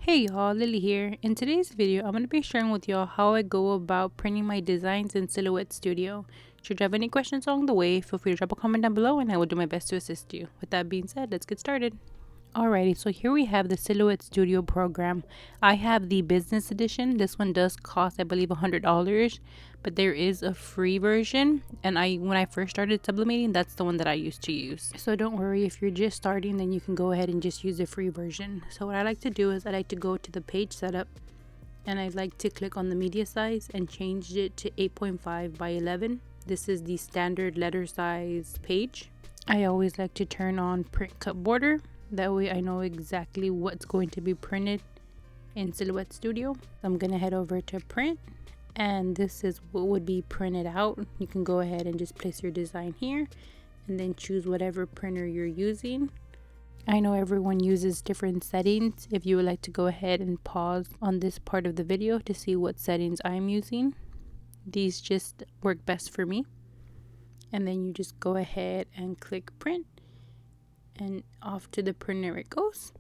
Hey y'all, Lily here. In today's video, I'm going to be sharing with y'all how I go about printing my designs in Silhouette Studio. Should you have any questions along the way, feel free to drop a comment down below and I will do my best to assist you. With that being said, let's get started. Alrighty, so here we have the Silhouette Studio program. I have the business edition. This one does cost, I believe, $100, but there is a free version. And when I first started sublimating, that's the one that I used to use. So don't worry, if you're just starting, then you can go ahead and just use the free version. So what I like to do is I like to go to the page setup and I like to click on the media size and change it to 8.5 by 11. This is the standard letter size page. I always like to turn on print cut border. That way I know exactly what's going to be printed in Silhouette Studio. I'm going to head over to print and this is what would be printed out. You can go ahead and just place your design here and then choose whatever printer you're using. I know everyone uses different settings. If you would like to go ahead and pause on this part of the video to see what settings I'm using. These just work best for me. And then you just go ahead and click print. And off to the printer it goes.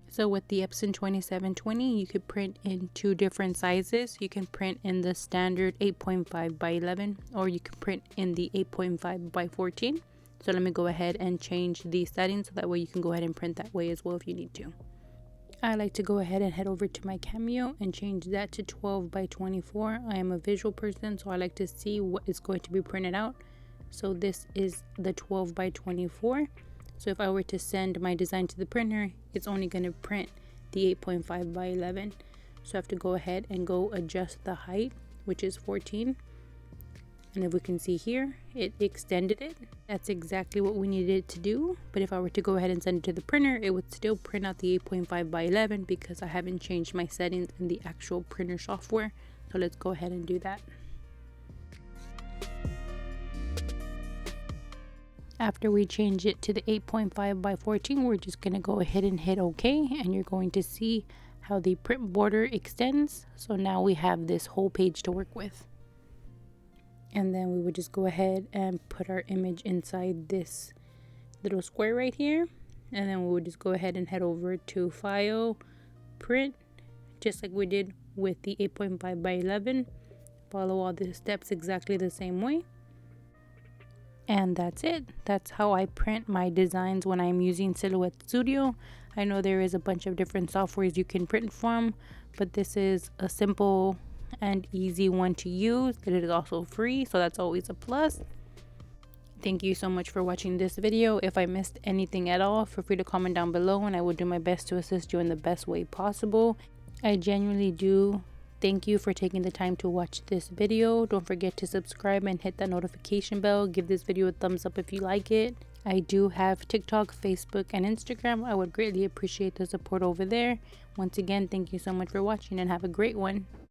So with the Epson 2720, you could print in two different sizes. You can print in the standard 8.5 by 11 or you can print in the 8.5 by 14. So let me go ahead and change the settings so that way you can go ahead and print that way as well if you need to. I like to go ahead and head over to my Cameo and change that to 12 by 24. I am a visual person, so I like to see what is going to be printed out. So this is the 12 by 24. So if I were to send my design to the printer, it's only going to print the 8.5 by 11. So I have to go ahead and go adjust the height, which is 14. And if we can see here, it extended it. That's exactly what we needed it to do. But if I were to go ahead and send it to the printer, it would still print out the 8.5 by 11 because I haven't changed my settings in the actual printer software. So let's go ahead and do that. After we change it to the 8.5 by 14, we're just going to go ahead and hit OK. And you're going to see how the print border extends. So now we have this whole page to work with. And then we would just go ahead and put our image inside this little square right here. And then we would just go ahead and head over to File, Print, just like we did with the 8.5 by 11. Follow all the steps exactly the same way. And that's it. That's how I print my designs when I'm using Silhouette Studio. I know there is a bunch of different softwares you can print from, but this is a simple and easy one to use. It is also free, so that's always a plus. Thank you so much for watching this video. If I missed anything at all, feel free to comment down below and I will do my best to assist you in the best way possible. I genuinely do thank you for taking the time to watch this video. Don't forget to subscribe and hit that notification bell. Give this video a thumbs up if you like it. I do have TikTok, Facebook, and Instagram. I would greatly appreciate the support over there. Once again, thank you so much for watching and have a great one.